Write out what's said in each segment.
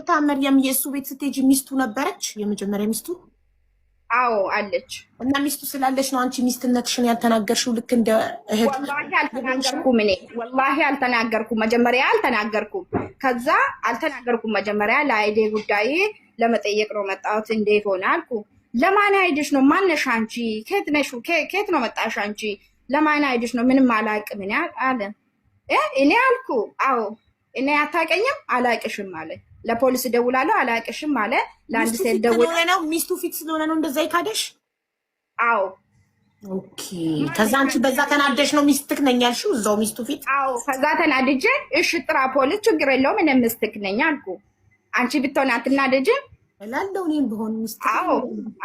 ይቅርታ መርያም የእሱ ቤት ስትሄጂ ሚስቱ ነበረች? የመጀመሪያ ሚስቱ? አዎ አለች። እና ሚስቱ ስላለች ነው አንቺ ሚስትነትሽን ያልተናገርሽው? ልክ እንደ እህት ወላሂ አልተናገርኩም። እኔ ወላሂ አልተናገርኩም። መጀመሪያ አልተናገርኩም። ከዛ አልተናገርኩም። መጀመሪያ ለአይዴ ጉዳይ ለመጠየቅ ነው መጣሁት። እንዴት ሆነ አልኩ። ለማን አይድሽ ነው? ማነሽ አንቺ? ከየት ነሽ? ከየት ነው መጣሽ አንቺ? ለማን አይድሽ ነው? ምንም አላውቅም እኔ አለ። እኔ አልኩ አዎ እኔ አታውቀኝም አላውቅሽም አለ። ለፖሊስ ደውላለሁ አላውቅሽም አለ። ለአንድ ሴት ደውላለሁ ነው ሚስቱ ፊት ስለሆነ ነው እንደዛ ይካደሽ? አዎ ኦኬ። ከዛ አንቺ በዛ ተናደሽ ነው ሚስትክ ነኝ ያልሽው እዛው ሚስቱ ፊት? አዎ ከዛ ተናድጄ እሺ ጥራ ፖሊስ ችግር የለውም እኔ ሚስትክ ነኝ አልኩ። አንቺ ብትሆን አትናደጅም እላለሁ እኔም ብሆን ሚስትክ።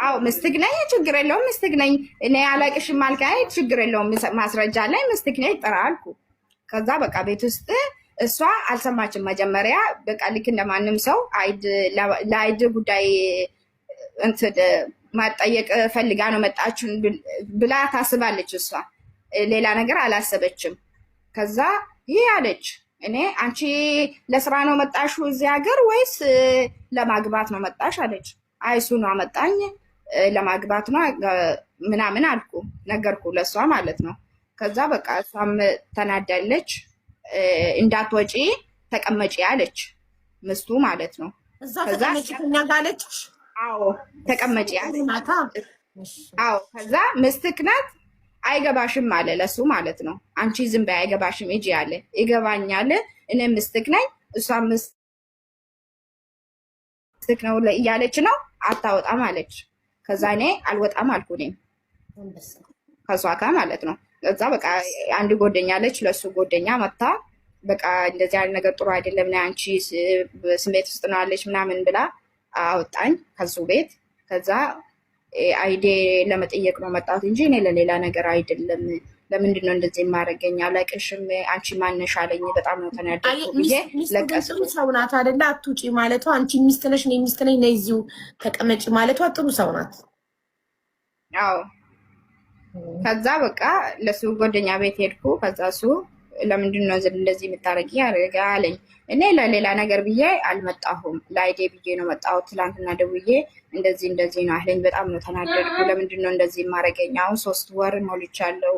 አዎ ሚስትክ ነኝ ችግር የለውም ሚስትክ ነኝ። እኔ አላውቅሽም አልካይ ችግር የለውም ማስረጃ ላይ ሚስትክ ነኝ ጥራ አልኩ። ከዛ በቃ ቤት ውስጥ እሷ አልሰማችም። መጀመሪያ በቃ ልክ እንደማንም ሰው ለአይድ ጉዳይ እንትን ማጠየቅ ፈልጋ ነው መጣችሁ ብላ ታስባለች። እሷ ሌላ ነገር አላሰበችም። ከዛ ይህ አለች እኔ አንቺ ለስራ ነው መጣሹ እዚህ ሀገር ወይስ ለማግባት ነው መጣሽ አለች። አይ እሱ ነው አመጣኝ ለማግባት ነው ምናምን አልኩ ነገርኩ ለእሷ ማለት ነው። ከዛ በቃ እሷም ተናዳለች። እንዳትወጪ ተቀመጪ አለች ምስቱ ማለት ነው። እዛ ተቀመጪ ከኛ ጋር አለችሽ? አዎ ተቀመጪ አለች። አዎ ከዛ ምስትክ ናት አይገባሽም አለ ለሱ ማለት ነው። አንቺ ዝም በይ አይገባሽም እጂ አለ። ይገባኛል እኔ ምስትክ ነኝ እሷ ምስትክ ነው እያለች ነው አታወጣም አለች። ከዛ እኔ አልወጣም አልኩ እኔም ከሷ ጋር ማለት ነው። ከዛ በቃ አንድ ጎደኛ አለች ለሱ ጎደኛ መታ በቃ እንደዚህ አይነት ነገር ጥሩ አይደለም ና አንቺ ስሜት ውስጥ ነው አለች ምናምን ብላ አወጣኝ ከሱ ቤት። ከዛ አይዴ ለመጠየቅ ነው መጣሁት እንጂ እኔ ለሌላ ነገር አይደለም። ለምንድን ነው እንደዚህ የማደርገኝ አላውቅሽም አንቺ ማነሽ አለኝ። በጣም ነው ተናደድኩ ብዬ ለቀሱ። ሰው ናት አይደለ? አትውጪ ማለቷ አንቺ ሚስት ነሽ እኔ ሚስት ነኝ ነይ እዚሁ ተቀመጪ ማለቷ ጥሩ ሰው ናት። አዎ ከዛ በቃ ለሱ ጓደኛ ቤት ሄድኩ። ከዛ እሱ ለምንድን ነው እንደዚህ የምታረጊ አለኝ። እኔ ለሌላ ነገር ብዬ አልመጣሁም ለአይዴ ብዬ ነው መጣሁት። ትላንትና ደውዬ እንደዚህ ነው አለኝ። በጣም ነው ተናደድኩ። ለምንድን ነው እንደዚህ የማረገኝ? አሁን 3 ወር ሞልቻለሁ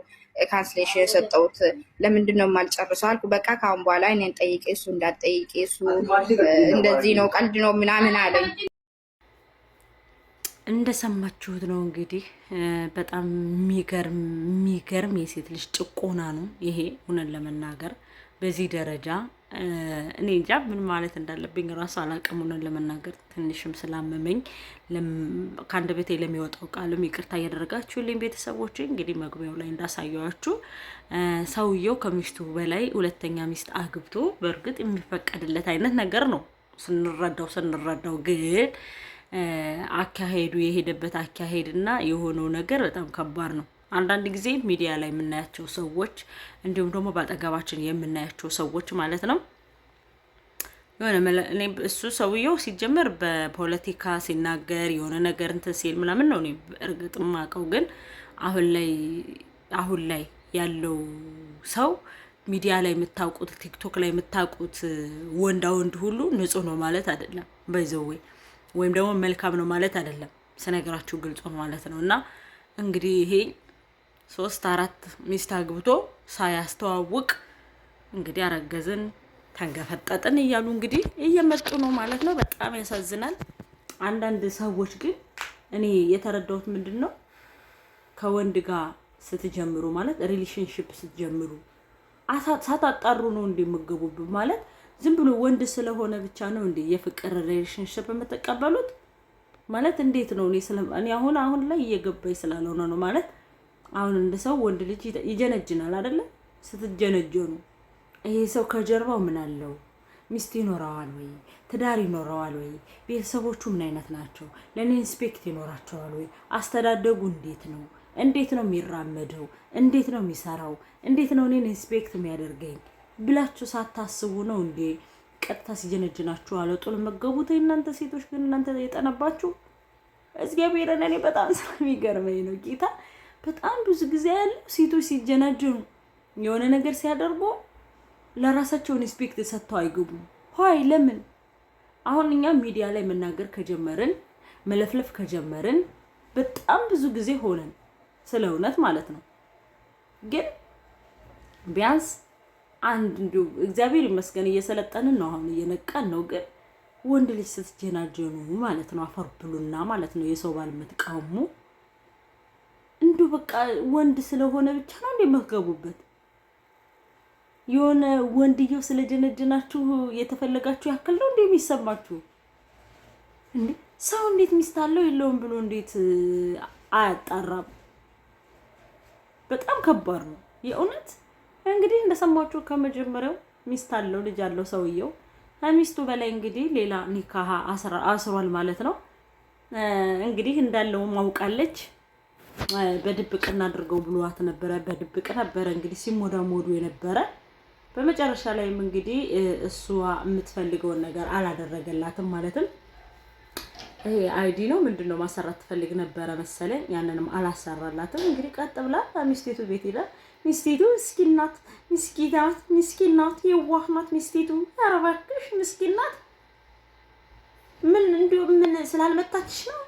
ካንስሌሽን የሰጠሁት ለምንድን ነው የማልጨርሰው አልኩ። በቃ ካሁን በኋላ እኔን ጠይቄ እሱ እንዳትጠይቄ እሱ እንደዚህ ነው ቀልድ ነው ምናምን አለኝ። እንደሰማችሁት ነው እንግዲህ በጣም የሚገርም የሴት ልጅ ጭቆና ነው ይሄ። እውነት ለመናገር በዚህ ደረጃ እኔ እንጃ ምን ማለት እንዳለብኝ ራሱ አላውቅም። እውነት ለመናገር ትንሽም ስላመመኝ ከአንደበቴ ለሚወጣው ቃልም ይቅርታ እያደረጋችሁልኝ ቤተሰቦች። እንግዲህ መግቢያው ላይ እንዳሳየዋችሁ ሰውየው ከሚስቱ በላይ 2ኛ ሚስት አግብቶ በእርግጥ የሚፈቀድለት አይነት ነገር ነው ስንረዳው ግን አካሄዱ የሄደበት አካሄድ እና የሆነው ነገር በጣም ከባድ ነው። አንዳንድ ጊዜ ሚዲያ ላይ የምናያቸው ሰዎች እንዲሁም ደግሞ በአጠገባችን የምናያቸው ሰዎች ማለት ነው የሆነ እሱ ሰውየው ሲጀመር በፖለቲካ ሲናገር የሆነ ነገር እንትን ሲል ምናምን ነው እኔ እርግጥ ማቀው። ግን አሁን ላይ ያለው ሰው ሚዲያ ላይ የምታውቁት ቲክቶክ ላይ የምታውቁት ወንዳ ወንድ ሁሉ ንጹህ ነው ማለት አይደለም በዘው ወይም ደግሞ መልካም ነው ማለት አይደለም። ስነግራችሁ ግልጽ ነው ማለት ነው። እና እንግዲህ ይሄ 3-4 ሚስት አግብቶ ሳያስተዋውቅ እንግዲህ አረገዝን ተንገፈጠጥን እያሉ እንግዲህ እየመጡ ነው ማለት ነው። በጣም ያሳዝናል። አንዳንድ ሰዎች ግን እኔ የተረዳሁት ምንድነው ከወንድ ጋር ስትጀምሩ ማለት ሪሌሽንሺፕ ስትጀምሩ ሳታጣሩ ነው እንደምትገቡብ ማለት ዝም ብሎ ወንድ ስለሆነ ብቻ ነው እንዴ የፍቅር ሪሌሽንሺፕ የምትቀበሉት? ማለት እንዴት ነው? እኔ አሁን ላይ እየገባኝ ስላልሆነ ነው ማለት አሁን እንደ ሰው ወንድ ልጅ ይጀነጅናል አይደለ? ስትጀነጀኑ ይሄ ሰው ከጀርባው ምን አለው? ሚስት ይኖረዋል ወይ? ትዳር ይኖረዋል ወይ? ቤተሰቦቹ ምን አይነት ናቸው? ለኔ ኢንስፔክት ይኖራቸዋል ወይ? አስተዳደጉ እንዴት ነው የሚራመደው? እንዴት ነው የሚሰራው? እንዴት ነው እኔን ኢንስፔክት የሚያደርገኝ ብላችሁ ሳታስቡ ነው እንዴ ቀጥታ ሲጀነጅናችሁ አለጡል መገቡት? እናንተ ሴቶች ግን እናንተ የጠነባችሁ እግዚአብሔርን እኔ በጣም ስለሚገርመኝ ነው ጌታ። በጣም ብዙ ጊዜ ያለው ሴቶች ሲጀነጅኑ የሆነ ነገር ሲያደርጉ ለራሳቸው ኢንስፔክት ሰጥተው አይገቡም። ሆይ ለምን አሁን እኛ ሚዲያ ላይ መናገር ከጀመርን መለፍለፍ ከጀመርን በጣም ብዙ ጊዜ ሆነን ስለ እውነት ማለት ነው። ግን ቢያንስ አንድ እግዚአብሔር ይመስገን እየሰለጠንን ነው፣ አሁን እየነቃን ነው። ግን ወንድ ልጅ ስትጀናጀኑ ማለት ነው አፈር ብሉና ማለት ነው የሰው ባል የምትቃሙ በቃ ወንድ ስለሆነ ብቻ ነው እንደምትገቡበት። የሆነ ወንድየው ስለጀነጀናችሁ የተፈለጋችሁ ያክል ነው እንደሚሰማችሁ። ሰው እንዴት ሚስት አለው የለውም ብሎ እንዴት አያጣራም? በጣም ከባድ ነው የእውነት። እንግዲህ እንደሰማችሁ ከመጀመሪያው ሚስት አለው ልጅ አለው ሰውየው። ከሚስቱ በላይ እንግዲህ ሌላ ኒካህ አስሯል ማለት ነው። እንግዲህ እንዳለው ማውቃለች። በድብቅ እናድርገው ብሏት ነበረ። በድብቅ ነበረ እንግዲህ ሲሞዳሞዱ የነበረ። በመጨረሻ ላይም እንግዲህ እሷ የምትፈልገውን ነገር አላደረገላትም። ማለትም ይሄ አይዲ ነው ምንድነው ማሰራት ትፈልግ ነበረ መሰለኝ፣ ያንንም አላሰራላትም። እንግዲህ ቀጥ ብላ ሚስቴቱ ቤት ሄዳ ሚስቴቱ ምስኪን ናት፣ የዋህ ናት ሚስቴቱ። ኧረ እባክሽ ምስኪን ናት። ምን ስላልመታችሽ ነው?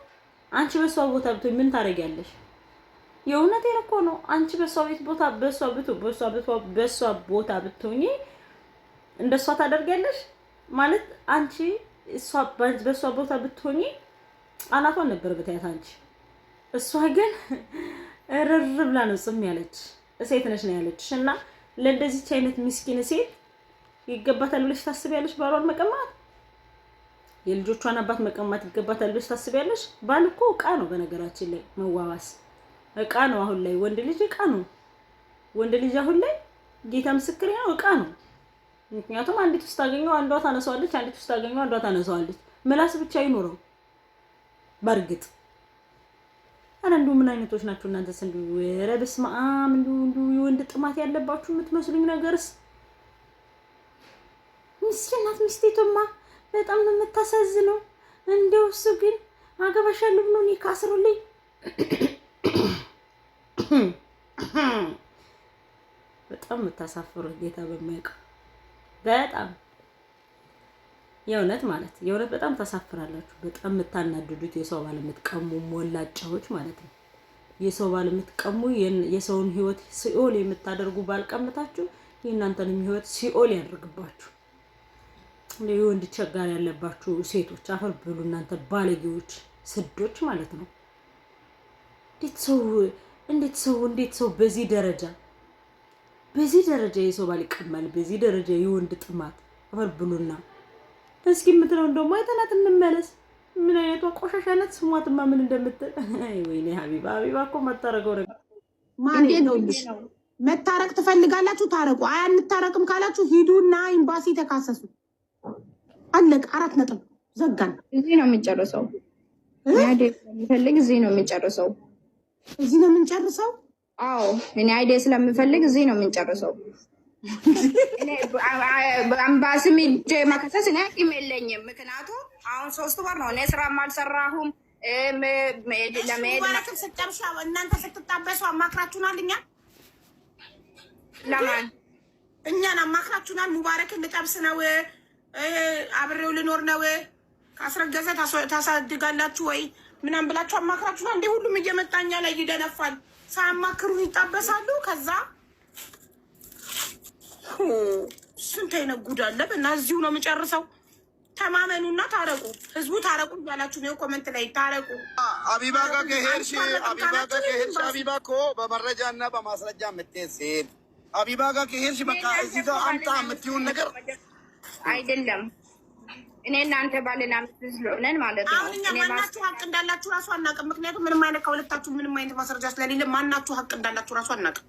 አንቺ በሷ ቦታ ብትሆኚ ምን ታደርጊያለሽ? የእውነቴን እኮ ነው። አንቺ በሷ ቦታ ብትሆኚ እንደሷ ታደርጊያለሽ ማለት አንቺ በሷ ቦታ ብትሆኚ አናቷን ነበር ብታያት አንቺ። እሷ ግን እርር ብላ ነው ጽም ያለች ሴት ነሽ ነው ያለችሽ። እና ለእንደዚች አይነት ምስኪን ሴት ይገባታል ብለሽ ታስቢያለሽ? ባሏን መቀማት፣ የልጆቿን አባት መቀማት ይገባታል ብለሽ ታስቢያለሽ? ባል እኮ ዕቃ ነው። በነገራችን ላይ መዋዋስ ዕቃ ነው። አሁን ላይ ወንድ ልጅ ዕቃ ነው። ወንድ ልጅ አሁን ላይ ጌታ ምስክሬ ነው ዕቃ ነው። ምክንያቱም አንዲት ውስጥ ታገኘው አንዷ ታነሳዋለች፣ አንዲት ውስጥ ታገኘው አንዷ ታነሳዋለች። ምላስ ብቻ ይኖረው። በርግጥ አንዱ ምን አይነቶች ናችሁ እናንተ? እንዱ ኧረ በስመ አብ እንዱ የወንድ ጥማት ያለባችሁ የምትመስሉኝ ነገርስ። ምስኪን ናት ሚስቴቱማ፣ በጣም ነው የምታሳዝነው። እንደው እሱ ግን አገባሻለሁ ብሎ እኔ ካስሩልኝ በጣም የምታሳፍሩ ጌታ በሚያውቀው በጣም የእውነት ማለት የእውነት በጣም ታሳፍራላችሁ። በጣም የምታናድዱት የሰው ባል የምትቀሙ ሞላጫዎች ማለት ነው። የሰው ባል የምትቀሙ የሰውን ህይወት ሲኦል የምታደርጉ ባልቀምታችሁ የእናንተንም ህይወት ሲኦል ያደርግባችሁ። የወንድ ቸጋር ያለባችሁ ሴቶች አፈር ብሉ እናንተ ባለጌዎች፣ ስዶች ማለት ነው። እንዴት ሰው በዚህ ደረጃ የሰው ባል ይቀማል? በዚህ ደረጃ የወንድ ጥማት አፈር ብሉና እስኪ የምትለው እንደውም አይተናት እንመለስ። ምን አይነቷ ቆሻሻነት ስሟትማ ምን እንደምትል። ወይኔ ሀቢባ እኮ መታረቀው ነገር ማን ነው? መታረቅ ትፈልጋላችሁ? ታረቁ። አንታረቅም ካላችሁ ሂዱና ኤምባሲ ተካሰሱ። አለቅ። 4 ነጥብ ዘጋን። እዚህ ነው የሚጨርሰው። እዚህ ነው የሚጨርሰው። እዚህ ነው የምንጨርሰው። አዎ እኔ አይዲያ ስለምፈልግ እዚህ ነው የምንጨርሰው። በአምባሲ ሚጄ መከሰስ እኔ አቅም የለኝም። ምክንያቱም አሁን 3 ወር ነው እኔ ስራም አልሰራሁም። ለመሄድ ስትጨርሻ እናንተ ስትጣበሱ አማክራችሁናል። ለማን እኛን አማክራችሁናል። ሙባረክን ልጠብስ ነው፣ አብሬው ልኖር ነው፣ ካስረገዘ ታሳድጋላችሁ ወይ ምናምን ብላችሁ አማክራችሁናል። እንደ ሁሉም እየመጣኛ ላይ ይደነፋል። ሳያማክሩን ይጣበሳሉ። ከዛ ስንት አይነት ጉድ አለ። እና እዚሁ ነው የምጨርሰው። ተማመኑና ታረቁ። ህዝቡ ታረቁ እያላችሁ ነው ኮመንት ላይ ታረቁ። አቢባ ጋር ከሄድሽ አቢባ እኮ በመረጃና በማስረጃ የምትሄድ አቢባ ጋር ከሄድሽ በቃ እዚህ ጋር አምጣ የምትይውን ነገር አይደለም። እኔ እናንተ ባልና ሚስት ስለሆነን ማለት ነው። አሁን እኛ ማናችሁ ሀቅ እንዳላችሁ ራሱ አናውቅም። ምክንያቱም ምንም አይነት ከሁለታችሁ ምንም አይነት ማስረጃ ስለሌለ ማናችሁ ሀቅ እንዳላችሁ ራሱ አናውቅም።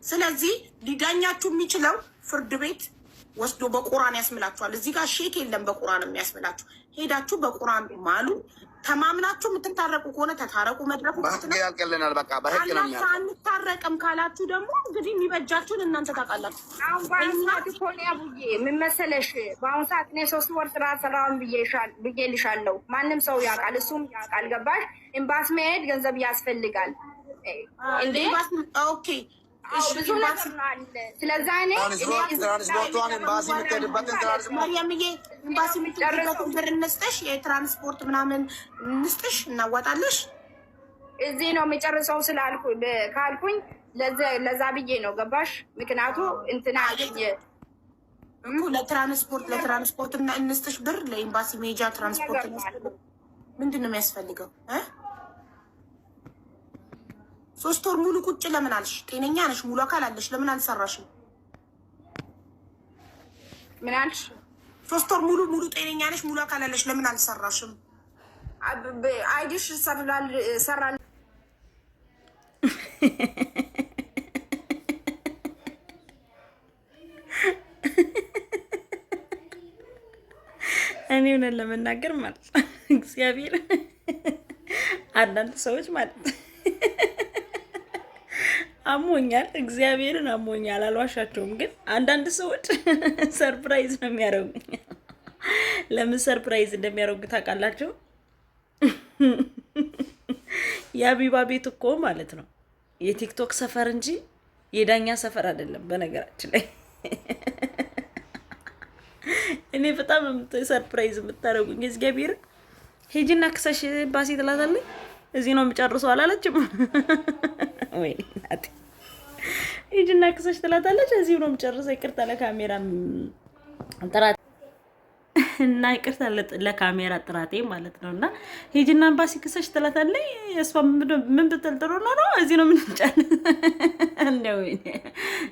ስለዚህ ሊዳኛችሁ የሚችለው ፍርድ ቤት ወስዶ በቁርአን ያስምላችኋል። እዚህ ጋር ሼክ የለም፣ በቁርአን የሚያስምላችሁ። ሄዳችሁ በቁርአን ማሉ። ተማምናችሁ የምትታረቁ ከሆነ ተታረቁ። መድረኩ ያልቀልናል። በቃ በህግ ነው የሚያልቀው። አንታረቅም ካላችሁ ደግሞ እንግዲህ የሚበጃችሁን እናንተ ታውቃላችሁ። አሁን በአሁኑ ሰዓት እኮ ነው ያቡዬ ምን መሰለሽ፣ በአሁኑ ሰዓት እኔ 3 ወር ስራ ሰራውን ብዬልሻለሁ። ማንም ሰው ያውቃል፣ እሱም ያውቃል። ገባሽ? ኤምባሲ መሄድ ገንዘብ ያስፈልጋል። እንዴ ኦኬ። ብዙ ነገር ነው አለ። ስለዛ እኔ ትራንስፖርቷን ኤምባሲ የምትሄድበትን ትራንስፖርት ማርያምዬ ኤምባሲ የምትሄድበትን ብር እንስጥሽ፣ የትራንስፖርት ምናምን እንስጥሽ፣ እናዋጣለሽ። እዚህ ነው የሚጨርሰው ስላልኩ ካልኩኝ ለዛ ብዬ ነው ገባሽ? ምክንያቱ እንትና ለትራንስፖርት እና እንስጥሽ ብር ለኤምባሲ ሜጃ ትራንስፖርት ምንድን ነው የሚያስፈልገው? 3 ወር ሙሉ ቁጭ ለምን አልሽ? ጤነኛ ነሽ፣ ሙሉ አካል አለሽ፣ ለምን አልሰራሽም? ምን አልሽ? 3 ወር ሙሉ ጤነኛ ነሽ፣ ሙሉ አካል አለሽ፣ ለምን አልሰራሽም? አይዲሽ ሰራል እኔ ሆነን ለመናገር ማለት እግዚአብሔር አንዳንድ ሰዎች ማለት አሞኛል፣ እግዚአብሔርን አሞኛል፣ አልዋሻቸውም። ግን አንዳንድ ሰዎች ሰርፕራይዝ ነው የሚያደርጉኝ። ለምን ሰርፕራይዝ እንደሚያደርጉ ታውቃላችሁ? የአቢባ ቤት እኮ ማለት ነው የቲክቶክ ሰፈር እንጂ የዳኛ ሰፈር አይደለም። በነገራችን ላይ እኔ በጣም ሰርፕራይዝ የምታደርጉኝ እግዚአብሔር። ሄጂና ክሰሽ ኤምባሲ ትላታለች። እዚህ ነው የምጨርሰው አላለችም ወይ እናቴ? ሄጂና ክሰሽ ትላታለች። እዚህ ነው የምጨርሰው። ይቅርታ ለካሜራ ጥራት እና ይቅርታ ለካሜራ ጥራቴ ማለት ነው። እና ሄጂና ኤምባሲ ክሰሽ ትላታለች። እሷ ምን ብትል ጥሩ ነው? እዚህ ነው የምንጨርሰው እንደው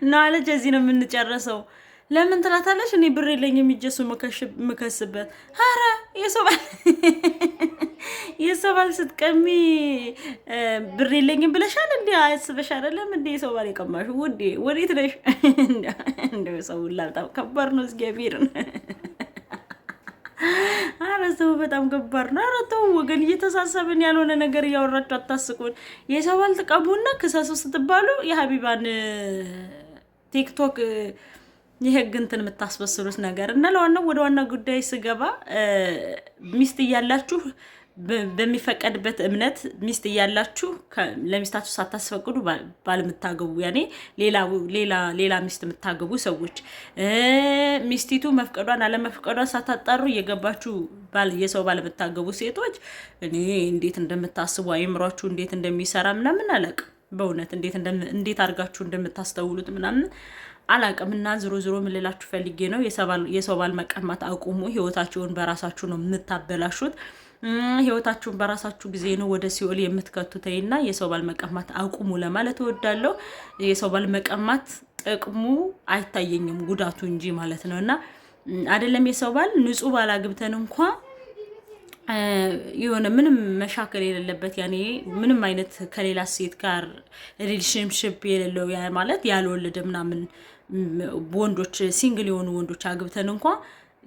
ነው አለች። እዚህ ነው የምንጨርሰው ለምን ትላታለች? እኔ ብር የለኝም የሚጀሱ ምከስበት። ኧረ የሰው ባል ስትቀሚ ብር የለኝም ብለሻል እንዴ? አያስበሽ አይደለም እንዴ? የሰው ባል የቀማሽ ውዴ፣ ወዴት ነሽ? እንደው ሰው በጣም ከባድ ነው። እግዚአብሔርን ኧረ ሰው በጣም ከባድ ነው። ኧረ ተው ወገን፣ እየተሳሰብን ያልሆነ ነገር እያወራችሁ አታስቁን። የሰው ባል ተቀቡና ክሰሱ ስትባሉ የሀቢባን ቲክቶክ የህግ እንትን የምታስበስሉት ነገር እና ለዋናው ወደ ዋና ጉዳይ ስገባ ሚስት እያላችሁ በሚፈቀድበት እምነት ሚስት እያላችሁ ለሚስታችሁ ሳታስፈቅዱ ባል የምታገቡ ያኔ ሌላ ሚስት የምታገቡ ሰዎች ሚስቲቱ መፍቀዷን አለመፍቀዷን ሳታጣሩ እየገባችሁ የሰው ባል የምታገቡ ሴቶች እኔ እንዴት እንደምታስቡ አይምሯችሁ እንዴት እንደሚሰራ ምናምን አላውቅም። በእውነት እንዴት አድርጋችሁ እንደምታስተውሉት ምናምን አላውቅም። እና ዞሮ ምን ልላችሁ ፈልጌ ነው የሰው ባል መቀማት አቁሙ። ህይወታችሁን በራሳችሁ ነው የምታበላሹት። ህይወታችሁን በራሳችሁ ጊዜ ነው ወደ ሲኦል የምትከቱትና የሰው ባል መቀማት አቁሙ ለማለት እወዳለሁ። የሰው ባል መቀማት ጥቅሙ አይታየኝም፣ ጉዳቱ እንጂ ማለት ነው። እና አይደለም የሰው ባል ንጹህ ባል አግብተን እንኳን የሆነ ምንም መሻከል የሌለበት ያኔ ምንም አይነት ከሌላ ሴት ጋር ሪሌሽንሺፕ የሌለው ያ ማለት ያልወለደ ምናምን ወንዶች ሲንግል የሆኑ ወንዶች አግብተን እንኳን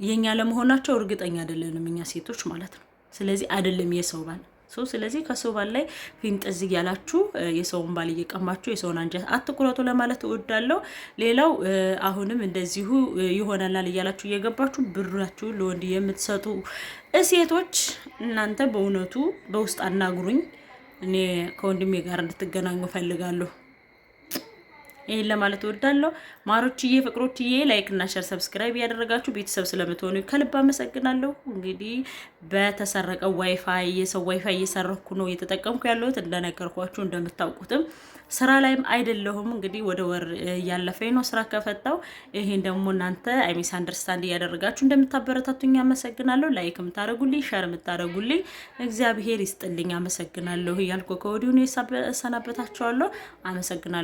የኛ ለመሆናቸው እርግጠኛ አይደለንም እኛ ሴቶች ማለት ነው። ስለዚህ አይደለም የሰው ባል ስለዚህ ከሰው ባል ላይ ፊንጥዝ እያላችሁ የሰውን ባል እየቀማችሁ የሰውን አንጀት አትቁረጡ ለማለት እወዳለሁ። ሌላው አሁንም እንደዚሁ ይሆናል እያላችሁ እየገባችሁ ብራችሁ ለወንድ የምትሰጡ ሴቶች እናንተ በእውነቱ በውስጥ አናግሩኝ። እኔ ከወንድሜ ጋር እንድትገናኙ ፈልጋለሁ። ይሄን ለማለት እወዳለሁ። ማሮችዬ፣ ፍቅሮችዬ ላይክ እና ሼር ሰብስክራይብ ያደረጋችሁ ቤተሰብ ስለምትሆኑ ከልብ አመሰግናለሁ። እንግዲህ በተሰረቀው ዋይፋይ የሰው ዋይፋይ እየሰረኩ ነው እየተጠቀምኩ ያለሁት እንደነገርኳችሁ እንደምታውቁትም ስራ ላይም አይደለሁም። እንግዲህ ወደ ወር ያለፈኝ ነው ስራ ከፈታው። ይሄን ደግሞ እናንተ ሚስ አንደርስታንድ እያደረጋችሁ እንደምታበረታቱኝ አመሰግናለሁ። ላይክ ምታረጉልኝ፣ ሼር ምታረጉልኝ እግዚአብሔር ይስጥልኝ አመሰግናለሁ እያልኩ ከወዲሁ ነው ሰናበታችኋለሁ። አመሰግናለሁ።